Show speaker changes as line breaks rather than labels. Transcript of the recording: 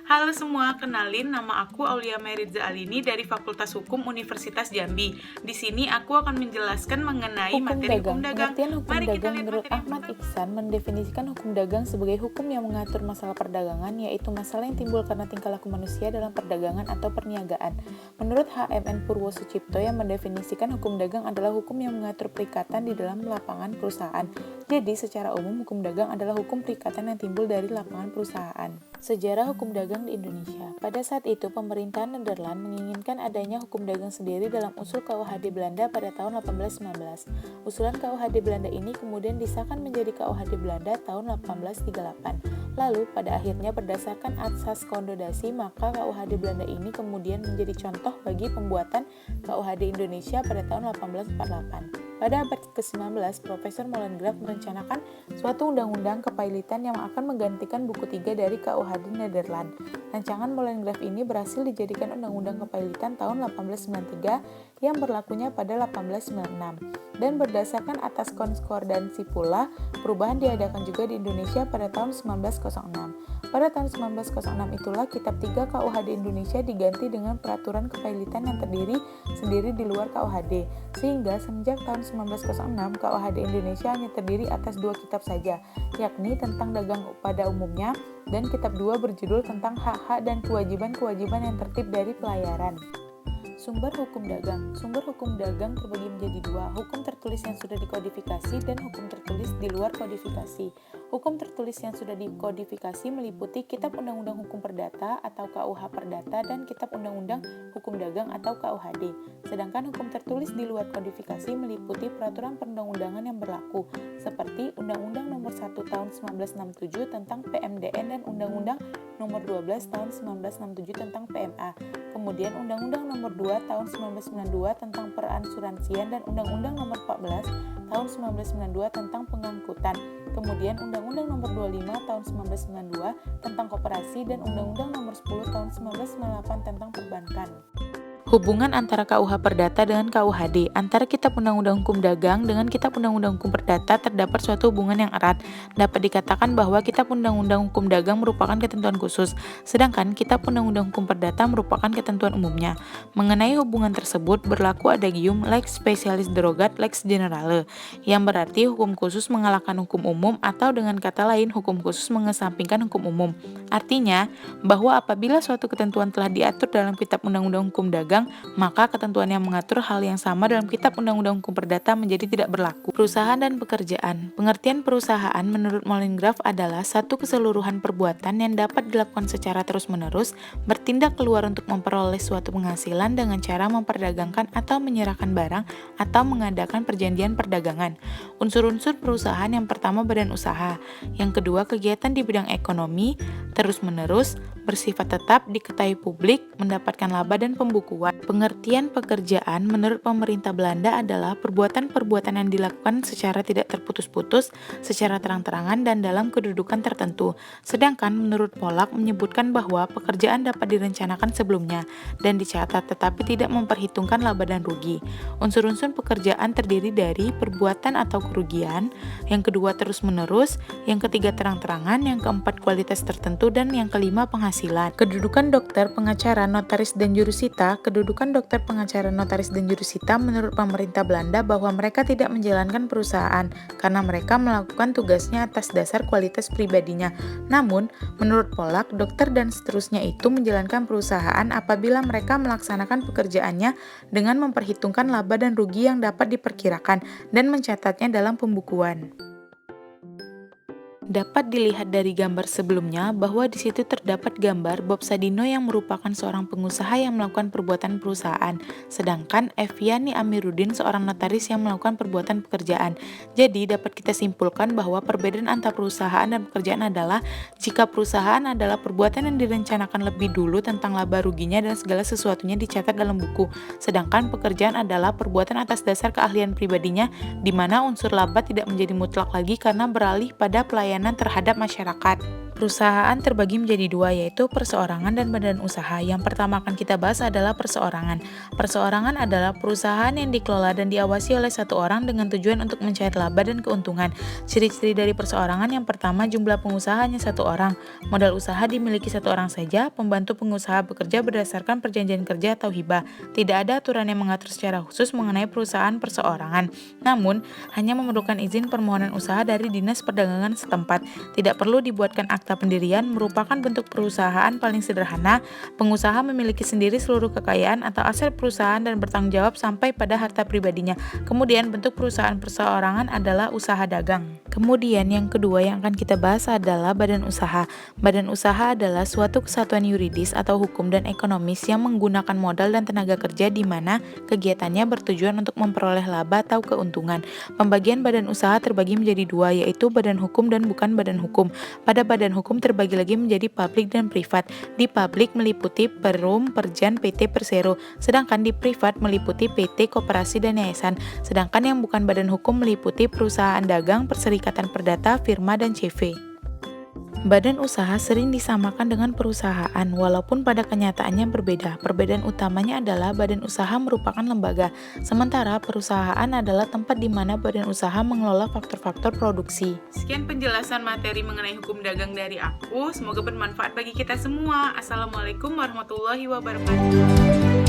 Halo semua, kenalin nama aku Aulia Meriza Alini dari Fakultas Hukum Universitas Jambi. Di sini aku akan menjelaskan mengenai materi hukum dagang.
Pengertian hukum
Mari kita
dagang
lihat
menurut
materi yang
Ahmad
pertama.
Iksan mendefinisikan hukum dagang sebagai hukum yang mengatur masalah perdagangan, yaitu masalah yang timbul karena tingkah laku manusia dalam perdagangan atau perniagaan. Menurut HMN Purwosucipto yang mendefinisikan hukum dagang adalah hukum yang mengatur perikatan di dalam lapangan perusahaan. Jadi secara umum hukum dagang adalah hukum perikatan yang timbul dari lapangan perusahaan. Sejarah hukum dagang di Indonesia. Pada saat itu pemerintahan Nederland menginginkan adanya hukum dagang sendiri dalam usul KUHD Belanda pada tahun 1819. Usulan KUHD Belanda ini kemudian disahkan menjadi KUHD Belanda tahun 1838. Lalu pada akhirnya berdasarkan asas kondodasi maka KUHD Belanda ini kemudian menjadi contoh bagi pembuatan KUHD Indonesia pada tahun 1848. Pada abad ke-19, Profesor Molengraaf merencanakan suatu undang-undang kepailitan yang akan menggantikan buku 3 dari KUHD Nederland. Rancangan Molengraaf ini berhasil dijadikan undang-undang kepailitan tahun 1893 yang berlakunya pada 1896. Dan berdasarkan atas konkordansi pula, perubahan diadakan juga di Indonesia pada tahun 1906. Pada tahun 1906 itulah Kitab 3 KUHD Indonesia diganti dengan peraturan kepailitan yang terdiri sendiri di luar KUHD. Sehingga semenjak tahun 1906 KUHD Indonesia hanya terdiri atas 2 kitab saja, yakni tentang dagang pada umumnya dan kitab 2 berjudul tentang hak-hak dan kewajiban-kewajiban yang tertib dari pelayaran. Sumber hukum dagang. Sumber hukum dagang terbagi menjadi 2, hukum tertulis yang sudah dikodifikasi dan hukum tertulis di luar kodifikasi. Hukum tertulis yang sudah dikodifikasi meliputi Kitab Undang-Undang Hukum Perdata atau KUH Perdata dan Kitab Undang-Undang Hukum Dagang atau KUHD. Sedangkan hukum tertulis di luar kodifikasi meliputi peraturan perundang-undangan yang berlaku, seperti Undang-Undang Nomor 1 Tahun 1967 tentang PMDN dan Undang-Undang Nomor 12 Tahun 1967 tentang PMA. Kemudian Undang-Undang Nomor 2 Tahun 1992 tentang Peransuransian dan Undang-Undang Nomor 14 Tahun 1992 tentang Pengangkutan. Kemudian Undang-Undang Nomor 25 Tahun 1992 tentang Koperasi dan Undang-Undang Nomor 10 Tahun 1998 tentang Perbankan. Hubungan antara KUH Perdata dengan KUHD. Antara Kitab Undang-Undang Hukum Dagang dengan Kitab Undang-Undang Hukum Perdata terdapat suatu hubungan yang erat. Dapat dikatakan bahwa Kitab Undang-Undang Hukum Dagang merupakan ketentuan khusus, sedangkan Kitab Undang-Undang Hukum Perdata merupakan ketentuan umumnya. Mengenai hubungan tersebut berlaku adagium lex specialis derogat lex generale, yang berarti hukum khusus mengalahkan hukum umum atau dengan kata lain hukum khusus mengesampingkan hukum umum. Artinya bahwa apabila suatu ketentuan telah diatur dalam Kitab Undang-Undang Hukum Dagang, maka ketentuan yang mengatur hal yang sama dalam Kitab Undang-Undang Hukum Perdata menjadi tidak berlaku. Perusahaan dan pekerjaan. Pengertian perusahaan menurut Molengraaf adalah satu keseluruhan perbuatan yang dapat dilakukan secara terus-menerus, bertindak keluar untuk memperoleh suatu penghasilan dengan cara memperdagangkan atau menyerahkan barang atau mengadakan perjanjian perdagangan. Unsur-unsur perusahaan yang pertama badan usaha, yang kedua kegiatan di bidang ekonomi, terus-menerus, bersifat tetap, diketahui publik, mendapatkan laba dan pembukuan. Pengertian pekerjaan menurut pemerintah Belanda adalah perbuatan-perbuatan yang dilakukan secara tidak terputus-putus, secara terang-terangan dan dalam kedudukan tertentu. Sedangkan menurut Polak menyebutkan bahwa pekerjaan dapat direncanakan sebelumnya dan dicatat tetapi tidak memperhitungkan laba dan rugi. Unsur-unsur pekerjaan terdiri dari perbuatan atau kerugian, yang kedua terus-menerus, yang ketiga terang-terangan, yang keempat kualitas tertentu, dan yang kelima penghasilan. Kedudukan dokter, pengacara, notaris, dan jurusita. Kedudukan dokter, pengacara, notaris, dan jurusita menurut pemerintah Belanda bahwa mereka tidak menjalankan perusahaan karena mereka melakukan tugasnya atas dasar kualitas pribadinya. Namun, menurut Polak, dokter dan seterusnya itu menjalankan perusahaan apabila mereka melaksanakan pekerjaannya dengan memperhitungkan laba dan rugi yang dapat diperkirakan dan mencatatnya dalam pembukuan. Dapat dilihat dari gambar sebelumnya bahwa di situ terdapat gambar Bob Sadino yang merupakan seorang pengusaha yang melakukan perbuatan perusahaan, sedangkan Eviani Amiruddin seorang notaris yang melakukan perbuatan pekerjaan. Jadi dapat kita simpulkan bahwa perbedaan antara perusahaan dan pekerjaan adalah jika perusahaan adalah perbuatan yang direncanakan lebih dulu tentang laba ruginya dan segala sesuatunya dicatat dalam buku, sedangkan pekerjaan adalah perbuatan atas dasar keahlian pribadinya di mana unsur laba tidak menjadi mutlak lagi karena beralih pada pelayanan terhadap masyarakat. Perusahaan terbagi menjadi dua, yaitu perseorangan dan badan usaha. Yang pertama akan kita bahas adalah perseorangan. Perseorangan adalah perusahaan yang dikelola dan diawasi oleh satu orang dengan tujuan untuk mencari laba dan keuntungan. Ciri-ciri dari perseorangan yang pertama, jumlah pengusaha hanya satu orang. Modal usaha dimiliki satu orang saja. Pembantu pengusaha bekerja berdasarkan perjanjian kerja atau hibah. Tidak ada aturan yang mengatur secara khusus mengenai perusahaan perseorangan. Namun, hanya memerlukan izin permohonan usaha dari Dinas Perdagangan setempat. Tidak perlu dibuatkan akta pendirian. Merupakan bentuk perusahaan paling sederhana. Pengusaha memiliki sendiri seluruh kekayaan atau aset perusahaan dan bertanggung jawab sampai pada harta pribadinya. Kemudian bentuk perusahaan perseorangan adalah usaha dagang. Kemudian yang kedua yang akan kita bahas adalah badan usaha. Badan usaha adalah suatu kesatuan yuridis atau hukum dan ekonomis yang menggunakan modal dan tenaga kerja di mana kegiatannya bertujuan untuk memperoleh laba atau keuntungan. Pembagian badan usaha terbagi menjadi dua, yaitu badan hukum dan bukan badan hukum. Pada badan hukum terbagi lagi menjadi publik dan privat. Di publik meliputi Perum, Perjan, PT, Persero. Sedangkan di privat meliputi PT, koperasi, dan yayasan. Sedangkan yang bukan badan hukum meliputi perusahaan dagang, perserikatan perdata, firma, dan CV. Badan usaha sering disamakan dengan perusahaan, walaupun pada kenyataannya berbeda. Perbedaan utamanya adalah badan usaha merupakan lembaga, sementara perusahaan adalah tempat di mana badan usaha mengelola faktor-faktor produksi.
Sekian penjelasan materi mengenai hukum dagang dari aku. Semoga bermanfaat bagi kita semua. Assalamualaikum warahmatullahi wabarakatuh.